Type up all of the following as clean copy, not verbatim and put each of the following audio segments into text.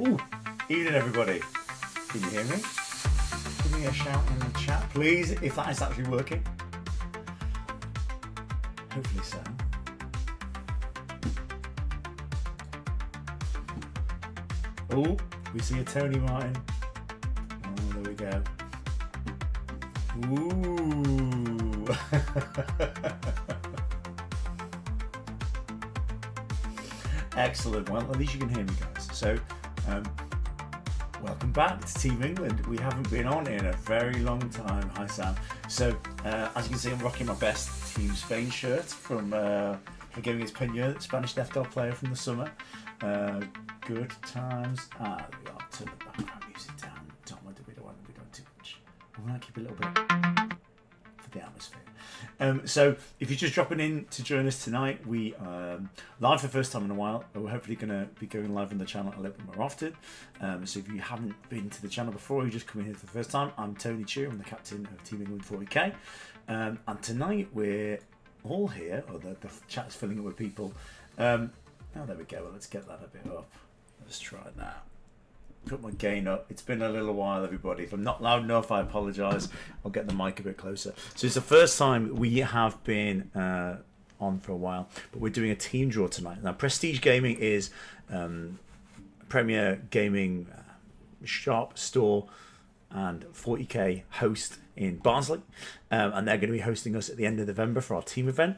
Ooh, evening everybody. Can you hear me? Give me a shout in the chat, please, if that is actually working. Hopefully so. Oh, we see a Tony Martin. Oh, there we go. Ooh. Excellent. Well, at least you can hear me, guys. So, welcome back to Team England. We haven't been on in a very long time. Hi, Sam. So, as you can see, I'm rocking my best Team Spain shirt from Forgiving Its Pena, Spanish Death Dog player from the summer. Good times. We are turn the background music down. We don't want too much. I'm going to keep it a little bit for the atmosphere. So if you're just dropping in to join us tonight, we live for the first time in a while. We're hopefully going to be going live on the channel a little bit more often. So if you haven't been to the channel before, you're just coming here for the first time, I'm Tony Chu. I'm the captain of Team England 40k. And tonight we're all here, or the chat is filling up with people. Oh, there we go. Well, let's get that a bit up. Let's try it now. Put my gain up. It's been a little while, everybody. If I'm not loud enough, I apologise. I'll get the mic a bit closer. So it's the first time we have been on for a while, but we're doing a team draw tonight. Now, Prestige Gaming is a premier gaming shop, store, and 40k host in Barnsley, and they're going to be hosting us at the end of November for our team event.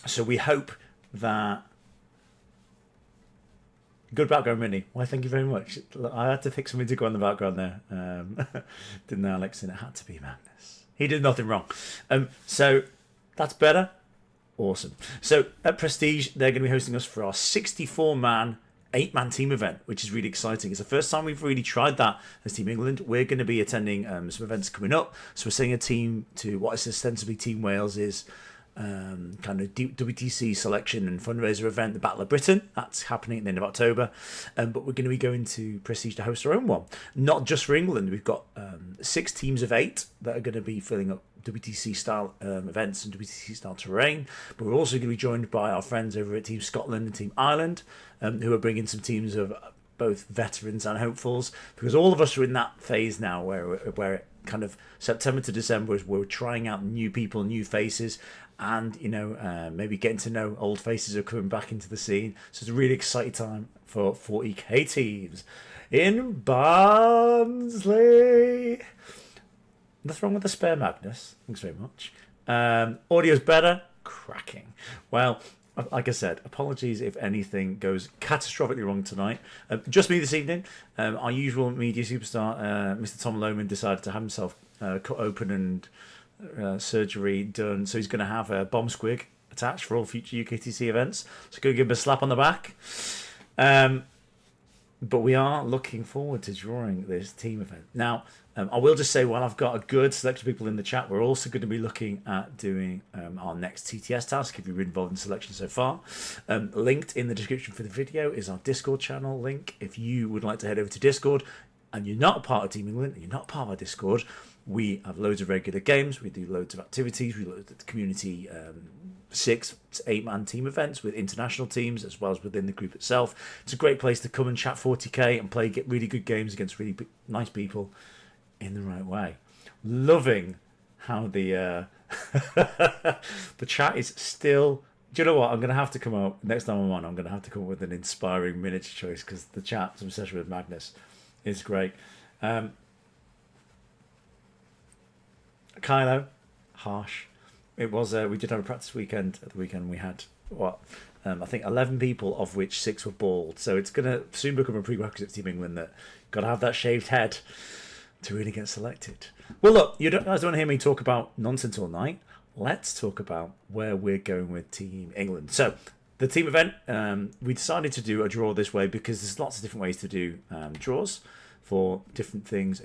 So we hope that. Good background, Minnie. Why, thank you very much. I had to pick something to go on the background there. Didn't I, Alex? And it had to be Magnus. He did nothing wrong. So that's better. Awesome. So at Prestige, they're going to be hosting us for our 64-man, 8-man team event, which is really exciting. It's the first time we've really tried that as Team England. We're going to be attending some events coming up. So we're sending a team to what is ostensibly Team Wales' kind of WTC selection and fundraiser event, the Battle of Britain. That's happening at the end of October, but we're going to be going to Prestige to host our own one, not just for England. We've got 6 teams of 8 that are going to be filling up WTC style events and WTC style terrain, but we're also going to be joined by our friends over at Team Scotland and Team Ireland, who are bringing some teams of both veterans and hopefuls, because all of us are in that phase now where it kind of September to December is we're trying out new people, new faces, and maybe getting to know old faces who are coming back into the scene. So it's a really exciting time for 40k teams in Barnsley. Nothing wrong with the spare Magnus. Thanks very much. Audio's better. Cracking. Well, like I said, apologies if anything goes catastrophically wrong tonight. Just me this evening. Our usual media superstar, Mr. Tom Lohman, decided to have himself cut open and surgery done. So he's going to have a bomb squig attached for all future UKTC events. So go give him a slap on the back. But we are looking forward to drawing this team event. Now, I will just say, while I've got a good selection of people in the chat, we're also going to be looking at doing our next TTS task, if you're involved in selection so far. Linked in the description for the video is our Discord channel link. If you would like to head over to Discord and you're not a part of Team England, and you're not part of our Discord, we have loads of regular games. We do loads of activities. We load the community 6 to 8-man team events with international teams as well as within the group itself. It's a great place to come and chat 40k and play really good games against really nice people in the right way. Loving how the the chat is still. Do you know what? I'm going to have to come up next time I'm on. I'm going to have to come up with an inspiring miniature choice, because the chat's obsession with Magnus is great. Kylo, harsh. It was. We did have a practice weekend. At the weekend we had I think 11 people, of which 6 were bald. So it's going to soon become a prerequisite for Team England that got to have that shaved head to really get selected. Well, look, you guys don't want to hear me talk about nonsense all night. Let's talk about where we're going with Team England. So the team event, we decided to do a draw this way because there's lots of different ways to do draws for different things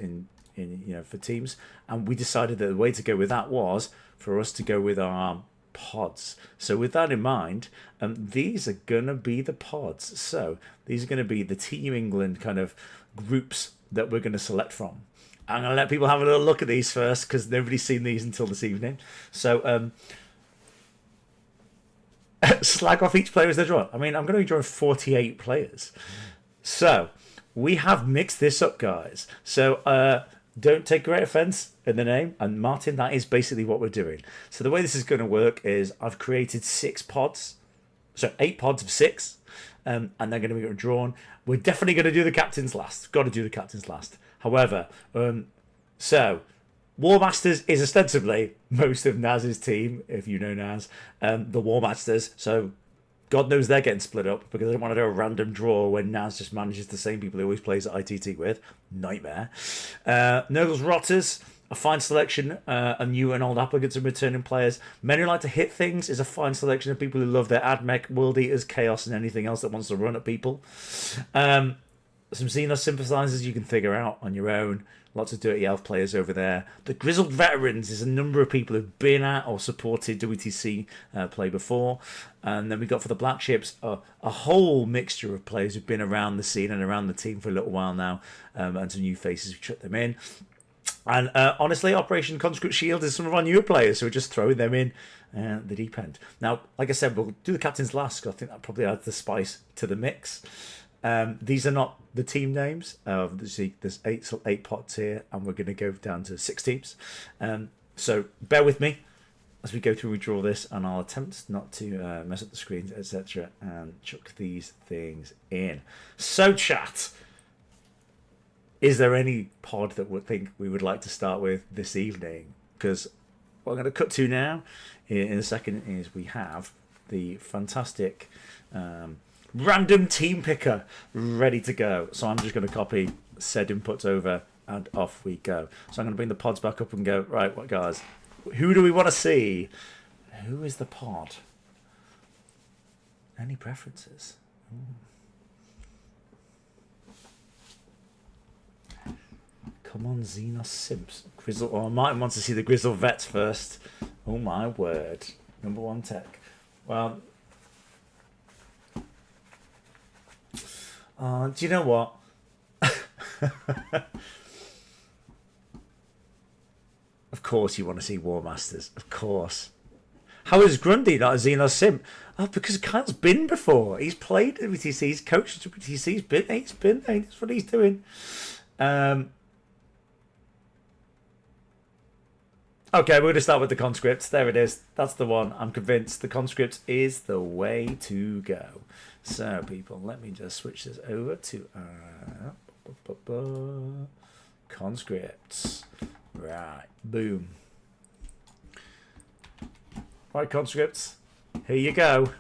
for teams, and we decided that the way to go with that was for us to go with our pods. So with that in mind, these are gonna be the pods. So these are gonna be the Team England kind of groups that we're gonna select from. I'm gonna let people have a little look at these first, because nobody's seen these until this evening. So slag off each player as they draw. I mean, I'm going to be drawing 48 players. So we have mixed this up, guys. So don't take great offense in the name. And Martin, that is basically what we're doing. So the way this is going to work is I've created 6 pods. So 8 pods of 6. And they're going to be drawn. We're definitely going to do the captains last. Got to do the captains last. However, so War Masters is ostensibly most of Naz's team, if you know Naz. The War Masters. So God knows they're getting split up because I don't want to do a random draw when Naz just manages the same people he always plays at ITT with. Nightmare. Nurgle's Rotters, a fine selection of new and old applicants and returning players. Men Who Like to Hit Things is a fine selection of people who love their AdMech, World Eaters, Chaos, and anything else that wants to run at people. Some Xenos sympathisers you can figure out on your own. Lots of Dirty Elf players over there. The Grizzled Veterans is a number of people who've been at or supported WTC play before. And then we got for the Black Ships a whole mixture of players who've been around the scene and around the team for a little while now. And some new faces who chucked them in. And honestly, Operation Conscript Shield is some of our newer players, so we're just throwing them in the deep end. Now, like I said, we'll do the captains last, because I think that probably adds the spice to the mix. These are not the team names. There's 8 pots here, and we're going to go down to 6 teams. So bear with me as we go through and draw this, and I'll attempt not to mess up the screens, etc., and chuck these things in. So, chat, is there any pod that we would like to start with this evening? Because what I'm going to cut to now in a second is we have the fantastic random team picker ready to go. So I'm just going to copy said inputs over and off we go. So I'm going to bring the pods back up and go, right, what guys, who do we want to see? Who is the pod? Any preferences? Come on, Xenos Simps. Grizzle, I might want to see the Grizzle Vets first. Oh my word. Number 1 tech. Well, do you know what? Of course you want to see War Masters. Of course. How is Grundy not a Xenos Simp? Oh, because Kyle's been before. He's played at WTC. He's coached at WTC. He's been there. That's what he's doing. Okay, we're going to start with the conscripts. There it is. That's the one. I'm convinced the conscripts is the way to go. So, people, let me just switch this over to conscripts. Right, boom. Right, conscripts, here you go.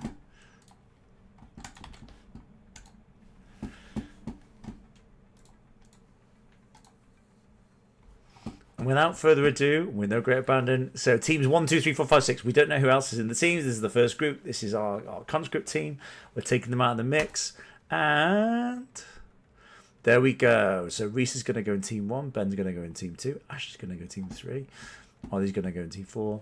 And without further ado, with no great abandon, so teams 1, 2, 3, 4, 5, 6. We don't know who else is in the teams. This is the first group. This is our conscript team. We're taking them out of the mix. And there we go. So Reese is going to go in team 1. Ben's going to go in team 2. Ash is going to go in team 3. Ollie's going to go in team 4.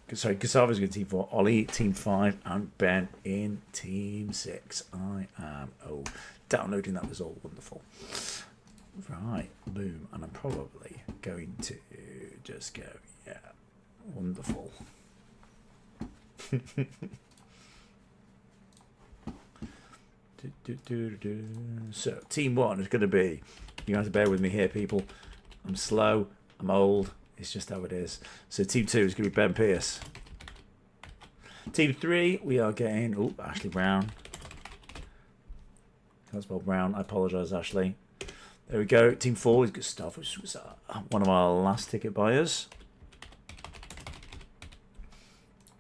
Gustavo's going in team 4. Ollie, team 5. And Ben in team 6. I am downloading that was all wonderful. Right, boom, and I'm probably going to just go, yeah, wonderful. So, team 1 is going to be, you have to bear with me here, people. I'm slow, I'm old, it's just how it is. So, team 2 is going to be Ben Pierce. Team 3, we are getting, Ashley Brown. That's spelled Brown, I apologise, Ashley. There we go. Team 4 is good stuff, which was one of our last ticket buyers.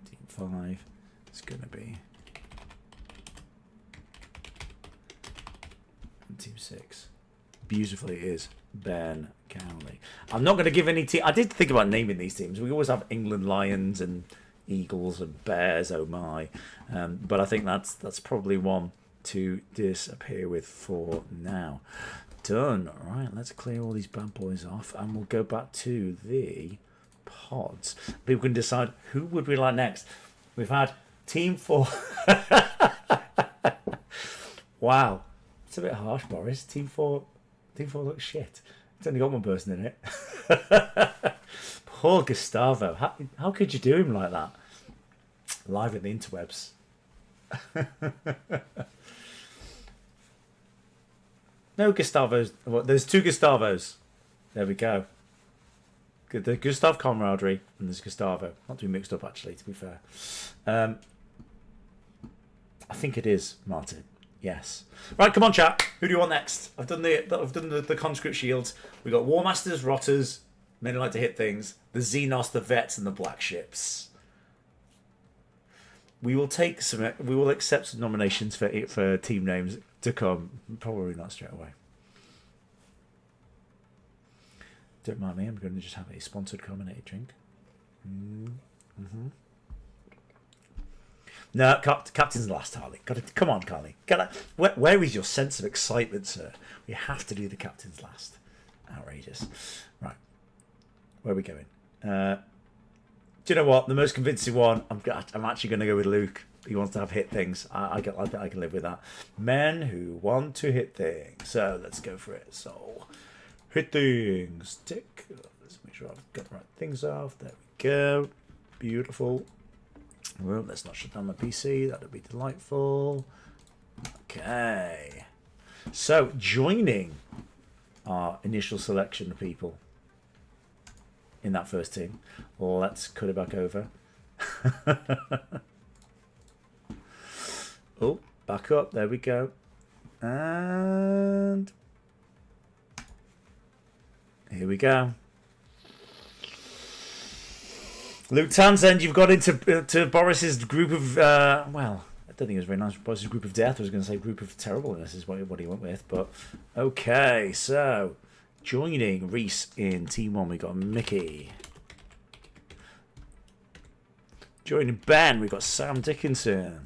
Team 5 is going to be. And Team 6. Beautifully is Ben Cowley. I'm not going to give any team. I did think about naming these teams. We always have England Lions and Eagles and Bears, oh my. But I think that's probably one to disappear with for now. Done. Right, let's clear all these bad boys off and we'll go back to the pods. People can decide who would we like next. We've had team 4. Wow, it's a bit harsh, Boris. Team 4 looks shit. It's only got one person in it. Poor Gustavo. How could you do him like that? Live at the interwebs. No Gustavos. Well, there's two Gustavos. There we go. The Gustav camaraderie and there's Gustavo. Not to be mixed up, actually, to be fair. I think it is Martin. Yes. Right, come on, chat. Who do you want next? I've done the conscript shields. We got War Masters, Rotters, men who like to hit things, the Xenos, the Vets, and the Black Ships. We will take some. We will accept some nominations for team names to come. Probably not straight away. Don't mind me. I'm going to just have a sponsored carbonated drink. No, captain's last, Harley. Come on, Carly. Where is your sense of excitement, sir? We have to do the captain's last. Outrageous. Right. Where are we going? Do you know what? The most convincing one, I'm actually going to go with Luke. He wants to have hit things. I can live with that. Men who want to hit things. So let's go for it. So, hit things. Tick. Let's make sure I've got the right things off. There we go. Beautiful. Well, let's not shut down my PC. That would be delightful. Okay. So, joining our initial selection of people in that first team. Let's cut it back over. Oh, back up. There we go. And here we go. Luke Townsend, you've got into Boris's group of, well, I don't think it was very nice. Boris's group of death. I was going to say group of terribleness is what he went with. But, okay, so joining Reese in Team 1, we got Mickey. Joining Ben, we've got Sam Dickinson.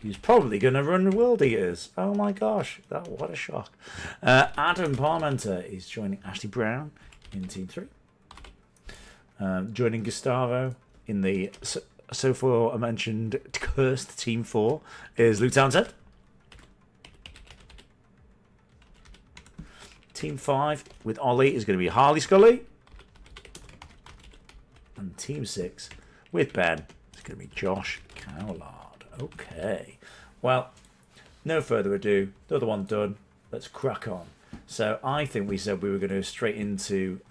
He's probably going to run World Eaters. Oh my gosh, what a shock. Adam Parmenter is joining Ashley Brown in Team 3. Joining Gustavo in the so far mentioned cursed Team 4 is Luke Townsend. Team 5 with Ollie is going to be Harley Scully. And Team 6 with Ben is going to be Josh Cowlard. Okay. Well, no further ado. The other one done. Let's crack on. So I think we said we were going to go straight into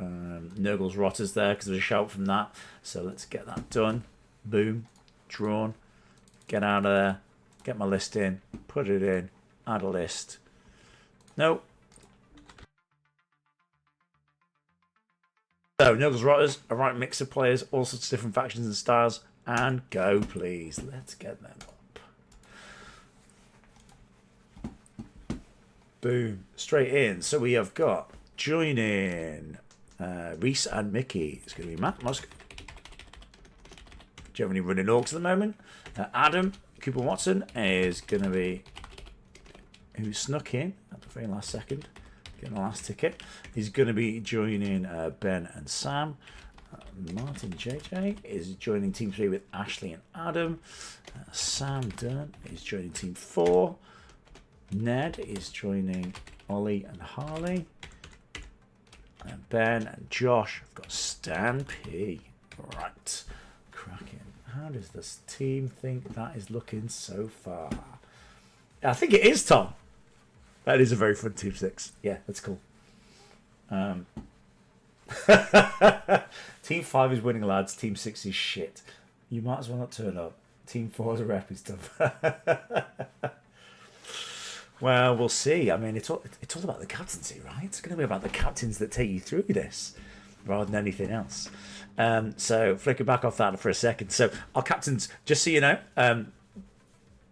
Nurgle's Rotters there because there's a shout from that. So let's get that done. Boom. Drawn. Get out of there. Get my list in. Put it in. Add a list. Nope. So Nurgle's Rotters, a right mix of players, all sorts of different factions and styles. And go, please. Let's get them up. Boom. Straight in. So we have got joining Reese and Mickey. It's going to be Matt Musk. Do you have any running orcs at the moment? Adam Cooper Watson is going to be who snuck in at the very last second. Getting the last ticket. He's going to be joining Ben and Sam. Martin JJ is joining Team 3 with Ashley and Adam. Sam Dunn is joining Team 4. Ned is joining Ollie and Harley. And Ben and Josh have got Stan P. Right. Cracking. How does this team think that is looking so far? I think it is, Tom. That is a very fun Team 6. Yeah, that's cool. Team 5 is winning, lads. Team 6 is shit. You might as well not turn up. Team 4 is a rep and stuff. Well, we'll see. I mean, it's all about the captaincy, right? It's going to be about the captains that take you through this rather than anything else. So flicking back off that for a second. So our captains, just so you know,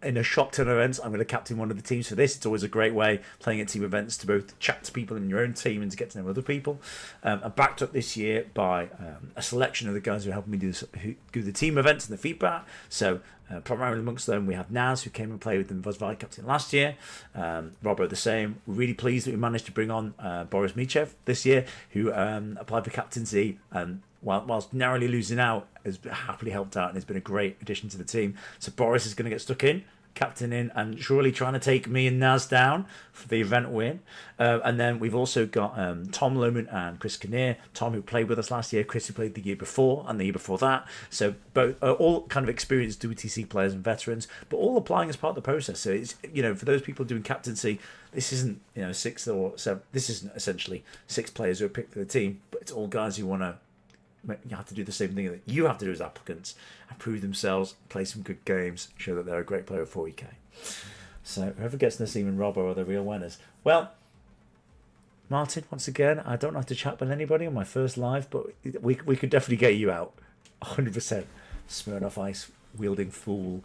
in a shock ton of events, I'm going to captain one of the teams for this. It's always a great way playing at team events to both chat to people in your own team and to get to know other people. I'm backed up this year by a selection of the guys who are helping me do the team events and the feedback. So primarily amongst them, we have Naz, who came and played with them as vice captain last year. Robbo the same. We're really pleased that we managed to bring on Boris Michev this year, who applied for captaincy and whilst narrowly losing out, has happily helped out and has been a great addition to the team. So Boris is going to get stuck in captaining and surely trying to take me and Naz down for the event win. And then we've also got Tom Lohman and Chris Kinnear. Tom, who played with us last year, Chris, who played the year before and the year before that. So both all kind of experienced WTC players and veterans, but all applying as part of the process. So it's, for those people doing captaincy, this isn't 6 or 7. This isn't essentially 6 players who are picked for the team, but it's all guys who want to. You have to do the same thing that you have to do as applicants and prove themselves, play some good games, show that they're a great player at 40k. So whoever gets Nassim and Robbo are the real winners. Well, Martin, once again, I don't have to chat with anybody on my first live, but we could definitely get you out. 100%. Smirnoff Ice wielding fool.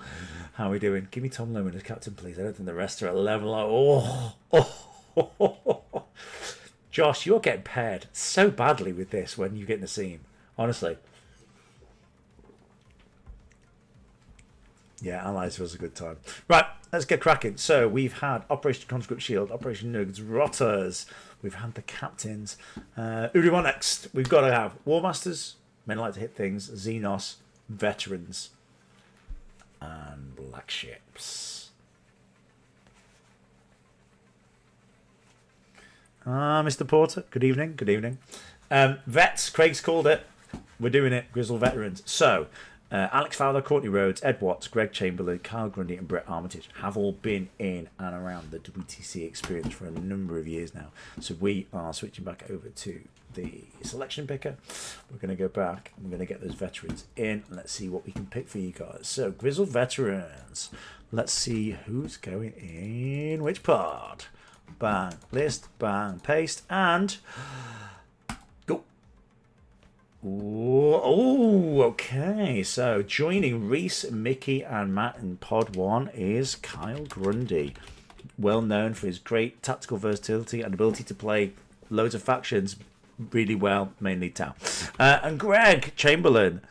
How are we doing? Give me Tom Lohman as captain, please. I don't think the rest are at level. Josh, you're getting paired so badly with this when you get Nassim. Honestly. Yeah, Allies was a good time. Right, let's get cracking. So we've had Operation Conscript Shield, Operation Nugs, Rotters. We've had the captains. Who do we want next? We've got to have War Masters, Men Like to Hit Things, Xenos, Veterans, and Black Ships. Mr. Porter, good evening. Good evening. Vets, Craig's called it. We're doing it, Grizzle Veterans. So, Alex Fowler, Courtney Rhodes, Ed Watts, Greg Chamberlain, Kyle Grundy and Brett Armitage have all been in and around the WTC experience for a number of years now. So we are switching back over to the selection picker. We're going to go back and we're going to get those veterans in. Let's see what we can pick for you guys. So, Grizzle Veterans. Let's see who's going in which part. Bang, list, bang, paste, and... Oh, okay. So joining Reese, Mickey, and Matt in Pod 1 is Kyle Grundy. Well known for his great tactical versatility and ability to play loads of factions really well, mainly Tau. And Greg Chamberlain,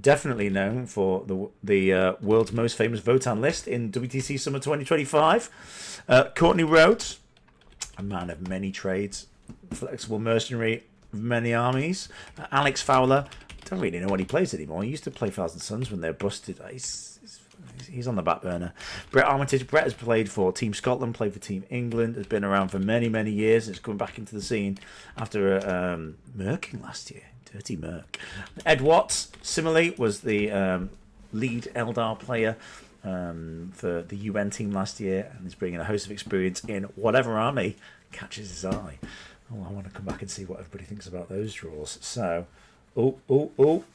definitely known for the world's most famous Votan list in WTC Summer 2025. Courtney Rhodes, a man of many trades, flexible mercenary, many armies. Alex Fowler, don't really know what he plays anymore. He used to play Thousand Suns when they're busted. He's on the back burner. Brett Armitage. Brett has played for Team Scotland, played for Team England, has been around for many, many years. It's coming back into the scene after Merking last year. Dirty Merc. Ed Watts, similarly, was the lead Eldar player for the UN team last year and is bringing a host of experience in whatever army catches his eye. Oh, I want to come back and see what everybody thinks about those draws. So,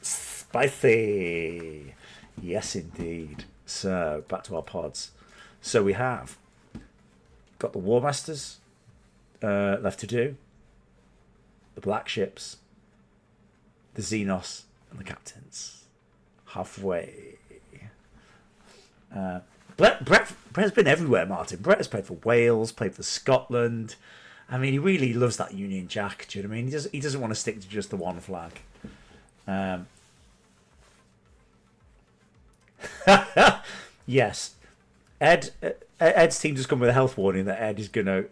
spicy. Yes, indeed. So, back to our pods. So we have got the War Masters left to do, the Black Ships, the Xenos, and the Captains. Halfway. Brett's been everywhere, Martin. Brett has played for Wales, played for Scotland. I mean, he really loves that Union Jack. Do you know what I mean? He doesn't want to stick to just the one flag. Yes. Ed's team just come with a health warning that Ed is going to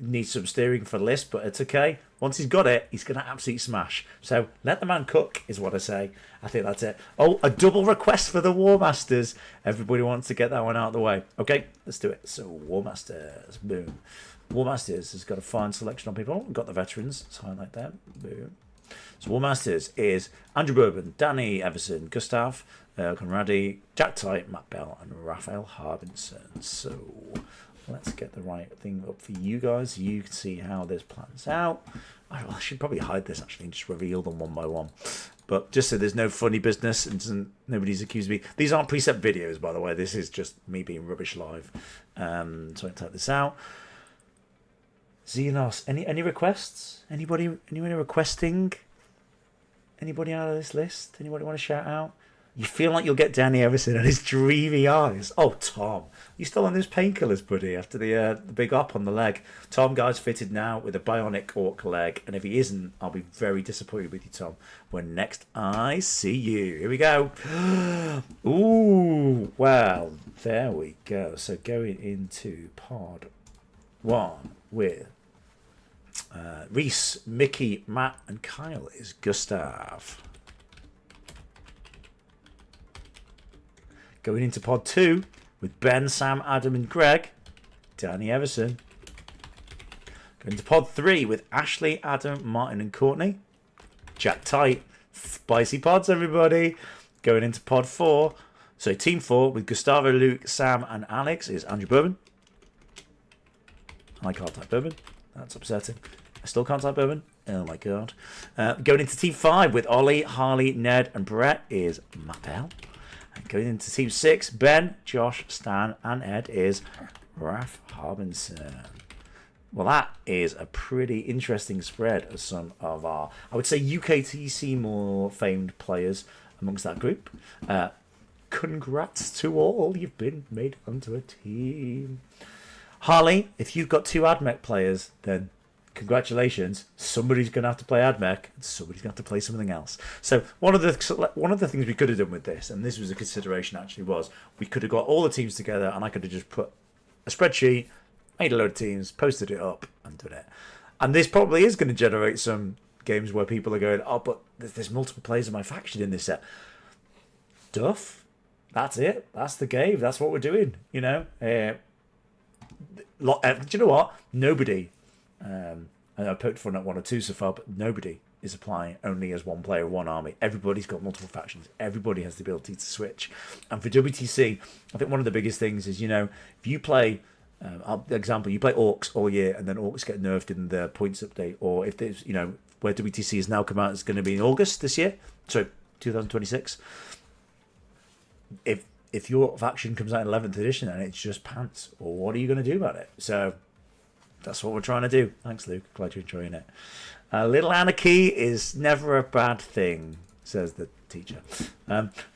need some steering for the list, but it's okay. Once he's got it, he's going to absolutely smash. So let the man cook, is what I say. I think that's it. Oh, a double request for the War Masters. Everybody wants to get that one out of the way. Okay, let's do it. So War Masters, boom. War Masters has got a fine selection on people. We've got the veterans. Let's highlight them. Boom. So War Masters is Andrew Bourbon, Danny Everson, Gustav, Conradi, Jack Tite, Matt Bell, and Raphael Harbinson. So let's get the right thing up for you guys. You can see how this plans out. I should probably hide this actually and just reveal them one by one. But just so there's no funny business and nobody's accused me. These aren't preset videos, by the way. This is just me being rubbish live. So I can type this out. Xenos, any requests? Anybody requesting? Anybody out of this list? Anybody want to shout out? You feel like you'll get Danny Everson and his dreamy eyes. Oh, Tom, you still on those painkillers, buddy? After the big op on the leg, Tom, guys, fitted now with a bionic orc leg, and if he isn't, I'll be very disappointed with you, Tom. When next I see you, here we go. Ooh, well, there we go. So going into pod 1 with Reese, Mickey, Matt, and Kyle is Gustav. Going into pod 2 with Ben, Sam, Adam, and Greg. Danny Everson. Going to pod 3 with Ashley, Adam, Martin, and Courtney. Jack Tight. Spicy pods, everybody. Going into pod 4. So team 4 with Gustavo, Luke, Sam, and Alex is Andrew Bourbon. I can't type Bourbon. That's upsetting. I still can't type Bourbon. Oh my god. Going into team 5 with Ollie, Harley, Ned, and Brett is Mappel. And going into team 6, Ben, Josh, Stan, and Ed is Raf Harbinson. Well, that is a pretty interesting spread of some of our, I would say, UKTC more famed players amongst that group. Congrats to all. You've been made onto a team. Harley, if you've got 2 AdMech players, then congratulations. Somebody's going to have to play AdMech, and somebody's going to have to play something else. So one of the things we could have done with this, and this was a consideration actually, was we could have got all the teams together, and I could have just put a spreadsheet, made a load of teams, posted it up, and done it. And this probably is going to generate some games where people are going, oh, but there's multiple players in my faction in this set. Duff. That's it. That's the game. That's what we're doing. You know. Do you know what? Nobody. I poked fun at 1 or 2 so far, but nobody is applying only as one player, one army. Everybody's got multiple factions. Everybody has the ability to switch. And for WTC, I think one of the biggest things is, you know, if you play, example, you play Orcs all year and then Orcs get nerfed in the points update, or if there's, you know, where WTC has now come out, it's going to be in August this year, so 2026. If your faction comes out in 11th edition and it's just pants, well, what are you going to do about it? So that's what we're trying to do. Thanks, Luke. Glad you're enjoying it. Little anarchy is never a bad thing, says the teacher.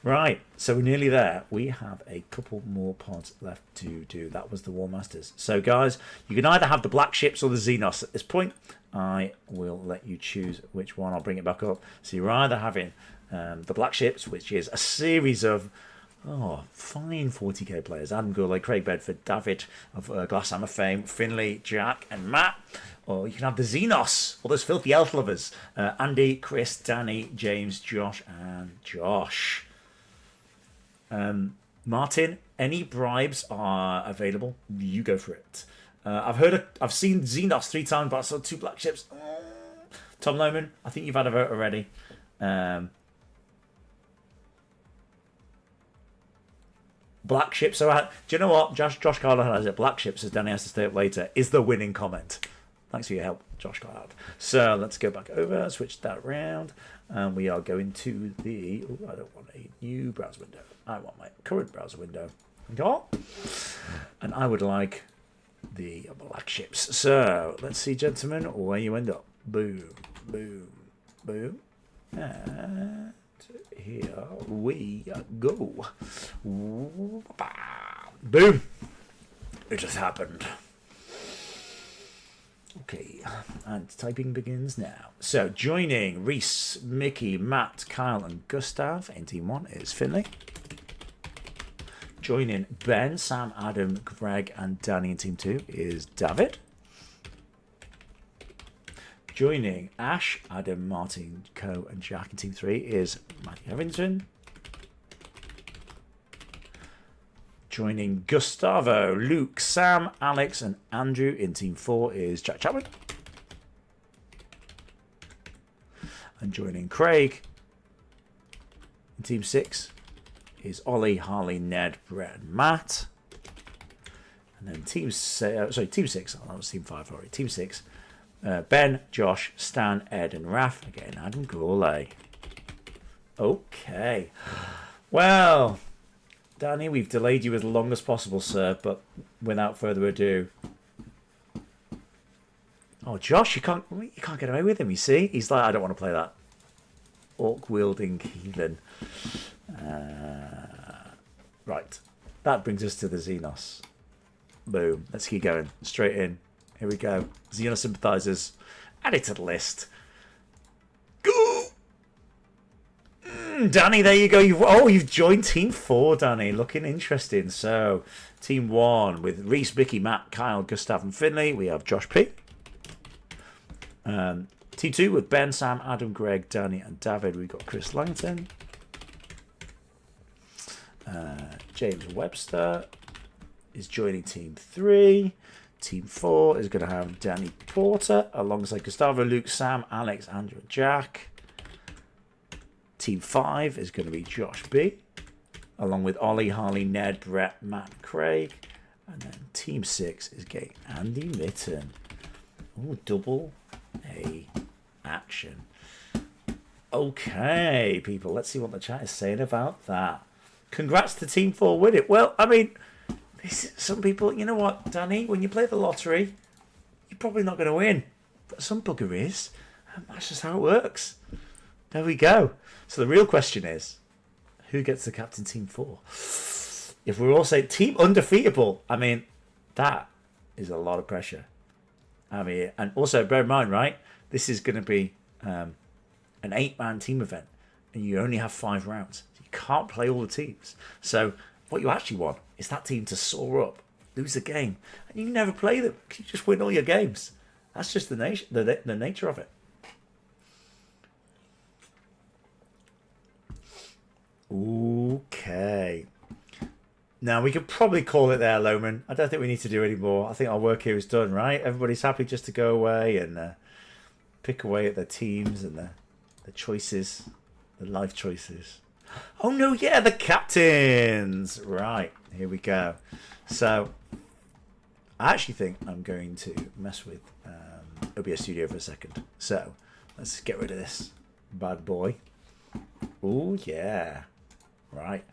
Right, so we're nearly there. We have a couple more pods left to do. That was the War Masters. So, guys, you can either have the Black Ships or the Xenos at this point. I will let you choose which one. I'll bring it back up. So you're either having the Black Ships, which is a series of fine 40k players. Adam Gourlay, Craig Bedford, David of Glasshammer fame, Finley, Jack, and Matt. Or you can have the Xenos, all those filthy elf lovers. Andy, Chris, Danny, James, Josh, and Josh. Martin, any bribes are available. You go for it. I've seen Xenos 3 times, but I saw 2 Black Ships. Tom Lohman, I think you've had a vote already. Black Ships are out. Do you know what? Josh Carlyle has it. Black Ships, as Danny has to stay up later, is the winning comment. Thanks for your help, Josh Carlyle. So let's go back over, switch that around. And we are going to the... I don't want a new browser window. I want my current browser window. And I would like the Black Ships. So let's see, gentlemen, where you end up. Boom, boom, boom. And here we go. Boom. It just happened. Okay, and typing begins now. So joining Reese, Mickey, Matt, Kyle, and Gustav in Team 1 is Finley. Joining Ben, Sam, Adam, Greg, and Danny in Team 2 is David. Joining Ash, Adam, Martin, Co, and Jack in Team 3 is Matthew Evington. Joining Gustavo, Luke, Sam, Alex, and Andrew in Team 4 is Jack Chapman. And joining Craig in Team 6 is Ollie, Harley, Ned, Brett, and Matt. And then Team 6, that was Team 5 already. Team 6, Ben, Josh, Stan, Ed, and Raf. Again, Adam Gourlay. Okay. Well, Danny, we've delayed you as long as possible, sir, but without further ado. Oh, Josh, you can't get away with him, you see? He's like, I don't want to play that. Orc-wielding heathen. Right. That brings us to the Xenos. Boom. Let's keep going. Straight in. Here we go. Xenos sympathizers. Add it to the list. Go! Danny, there you go. You've joined Team 4, Danny. Looking interesting. So, Team 1 with Reese, Mickey, Matt, Kyle, Gustav, and Finley. We have Josh P. Team 2 with Ben, Sam, Adam, Greg, Danny, and David. We've got Chris Langton. James Webster. is joining Team 3. Team 4 is going to have Danny Porter alongside Gustavo, Luke, Sam, Alex, Andrew, and Jack. Team 5 is going to be Josh B, along with Ollie, Harley, Ned, Brett, Matt, Craig. And then Team 6 is getting Andy Mitten. Oh, double A action. Okay, people, let's see what the chat is saying about that. Congrats to Team 4 with it. Well, I mean, some people, you know what, Danny, when you play the lottery, you're probably not going to win. But some bugger is. And that's just how it works. There we go. So the real question is, who gets the captain Team 4? If we're all saying Team Undefeatable, I mean, that is a lot of pressure. I mean, and also bear in mind, right, this is going to be an 8-man team event, and you only have 5 rounds. You can't play all the teams. So what you actually want is that team to soar up, lose a game, and you never play them because you just win all your games. That's just the nature of it. Okay. Now, we could probably call it there, Loman. I don't think we need to do any more. I think our work here is done, right? Everybody's happy just to go away and pick away at their teams and the choices, the life choices. Oh, no, yeah, the captains. Right, here we go. So, I actually think I'm going to mess with OBS Studio for a second. So, let's get rid of this bad boy. Oh, yeah. Right.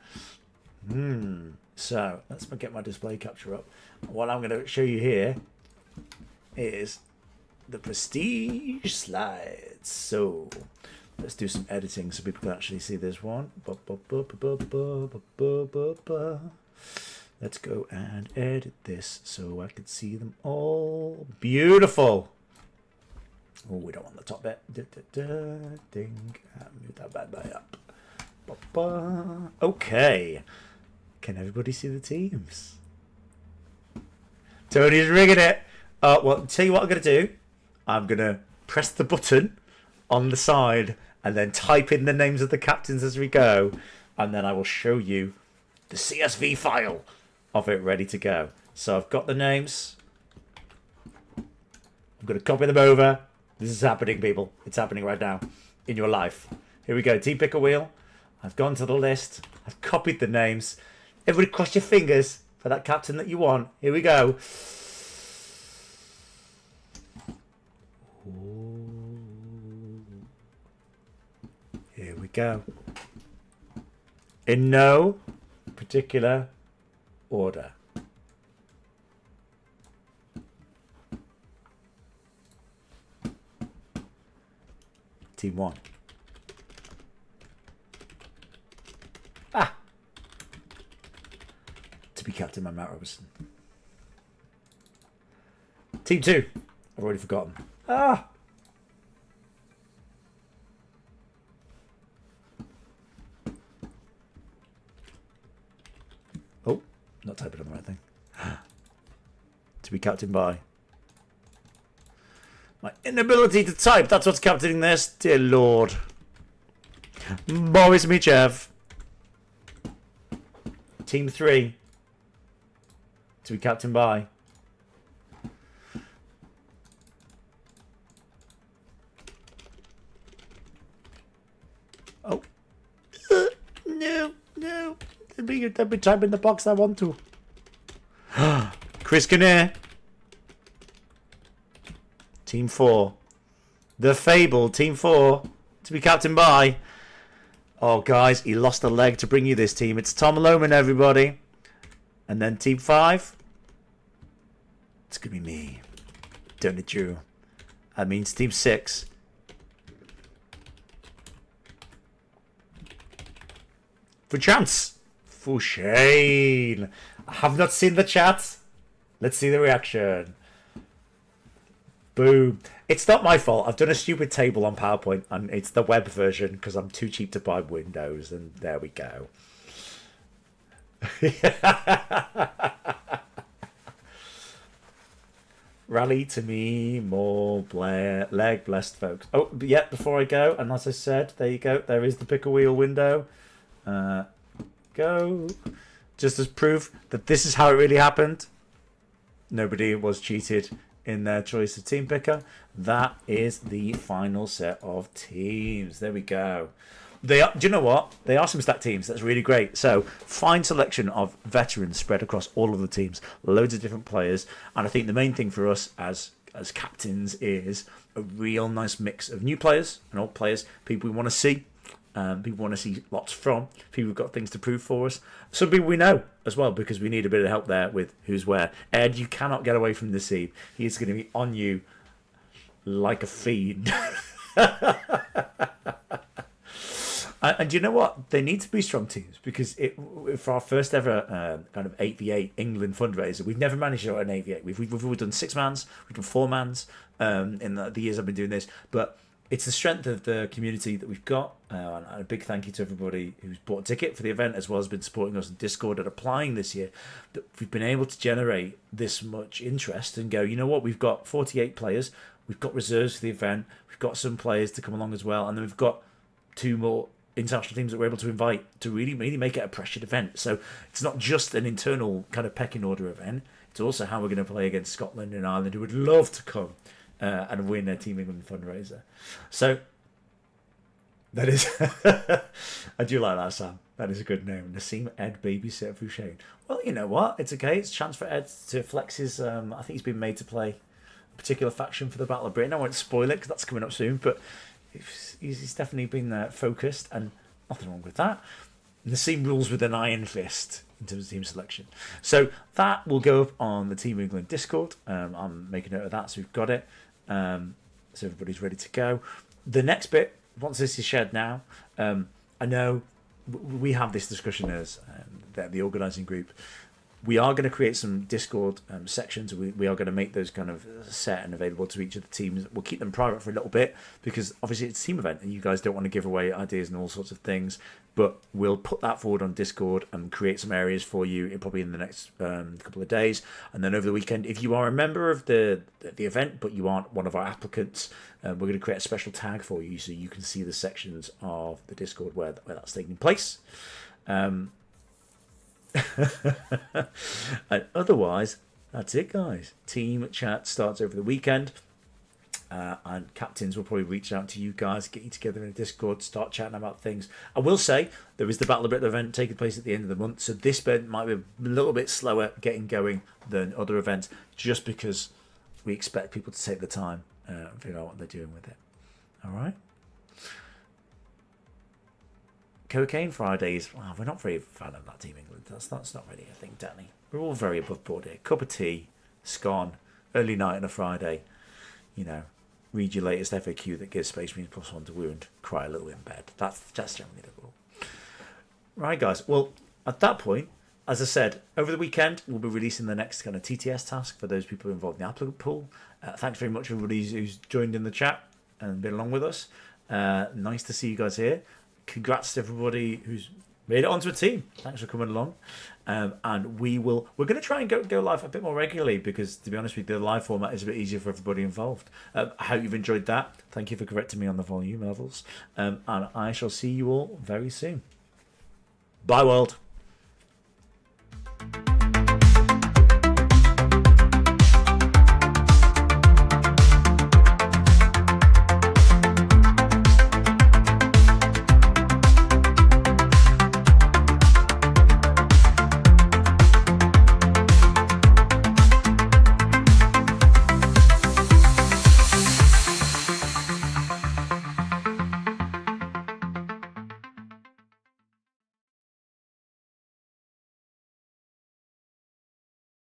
So, let's get my display capture up. What I'm going to show you here is the prestige slides. So, let's do some editing so people can actually see this one. Let's go and edit this so I can see them all. Beautiful. Oh, we don't want the top bit. Ding. Move that bad boy up. Okay. Can everybody see the teams? Tony's rigging it. Well, tell you what I'm going to do. I'm going to press the button on the side and then type in the names of the captains as we go. And then I will show you the CSV file of it ready to go. So I've got the names. I'm going to copy them over. This is happening, people. It's happening right now in your life. Here we go. Team pick a wheel. I've gone to the list. I've copied the names. Everybody cross your fingers for that captain that you want. Here we go. Ooh. Here we go. In no particular order. Team 1. To be captain by Matt Robertson. Team 2. I've already forgotten. Oh, not typing on the right thing. To be captain by. My inability to type. That's what's captaining this. Dear Lord. Boris Michev. Team 3. To be captain by. Oh. No. Let me type in the box I want to. Chris Kinnear. Team 4. The Fable. Team 4. To be captain by. Oh, guys, he lost a leg to bring you this team. It's Tom Lohman, everybody. And then Team 5. It's going to be me. Don't it, Drew? That means Team 6. For chance. For Shane. I have not seen the chat. Let's see the reaction. Boom. It's not my fault. I've done a stupid table on PowerPoint and it's the web version because I'm too cheap to buy Windows. And there we go. Rally to me, more Blair, leg blessed folks. Oh, but yeah, before I go, and as I said, there you go. There is the pick a wheel window. Go. just as proof that this is how it really happened. Nobody was cheated in their choice of team picker. That is the final set of teams. There we go. Do you know what? They are some stacked teams. That's really great. So, fine selection of veterans spread across all of the teams. Loads of different players. And I think the main thing for us as captains is a real nice mix of new players and old players, people we want to see, people we want to see lots from, people who've got things to prove for us. Some people we know as well, because we need a bit of help there with who's where. Ed, you cannot get away from the team. He is going to be on you like a fiend. And you know what? They need to be strong teams, because for our first ever kind of 8v8 England fundraiser, we've never managed to do an 8v8. We've always done 6-mans, we've done 4-mans in the years I've been doing this. But it's the strength of the community that we've got. And a big thank you to everybody who's bought a ticket for the event, as well as been supporting us in Discord and applying this year. That we've been able to generate this much interest and go, you know what? We've got 48 players. We've got reserves for the event. We've got some players to come along as well. And then we've got 2 more international teams that we're able to invite to really make it a pressured event. So it's not just an internal kind of pecking order event. It's also how we're going to play against Scotland and Ireland, who would love to come and win their Team England fundraiser. So that is... I do like that, Sam. That is a good name. Nassim Ed Babysitter Fouché. Well, you know what? It's okay. It's a chance for Ed to flex his... I think he's been made to play a particular faction for the Battle of Britain. I won't spoil it because that's coming up soon, but he's definitely been focused, and nothing wrong with that. Nassim rules with an iron fist in terms of team selection. So that will go up on the Team England Discord. I'm making note of that, so we've got it. So everybody's ready to go. The next bit, once this is shared now, I know we have this discussion as the organising group. We are going to create some Discord sections. We are going to make those kind of set and available to each of the teams. We'll keep them private for a little bit, because obviously it's a team event and you guys don't want to give away ideas and all sorts of things. But we'll put that forward on Discord and create some areas for you probably in the next couple of days. And then over the weekend, if you are a member of the event but you aren't one of our applicants, we're going to create a special tag for you so you can see the sections of the Discord where that's taking place. And otherwise, that's it, guys. Team chat starts over the weekend, and captains will probably reach out to you guys, get you together in a Discord, start chatting about things. I will say there is the Battle of Britain event taking place at the end of the month, so this event might be a little bit slower getting going than other events, just because we expect people to take the time and figure out what they're doing with it. All right. Cocaine Fridays, we're not very fan of that Team England. That's not really a thing, Danny. We're all very above board here. Cup of tea, scone, early night on a Friday. You know, read your latest FAQ that gives Space Marines +1 to wound, cry a little in bed. That's generally the rule. Right, guys. Well, at that point, as I said, over the weekend, we'll be releasing the next kind of TTS task for those people involved in the applicant pool. Thanks very much, everybody who's joined in the chat and been along with us. Nice to see you guys here. Congrats to everybody who's made it onto a team. Thanks for coming along. And we're going to try and go live a bit more regularly, because to be honest with you, the live format is a bit easier for everybody involved. I hope you've enjoyed that. Thank you for correcting me on the volume levels. And I shall see you all very soon. Bye, world.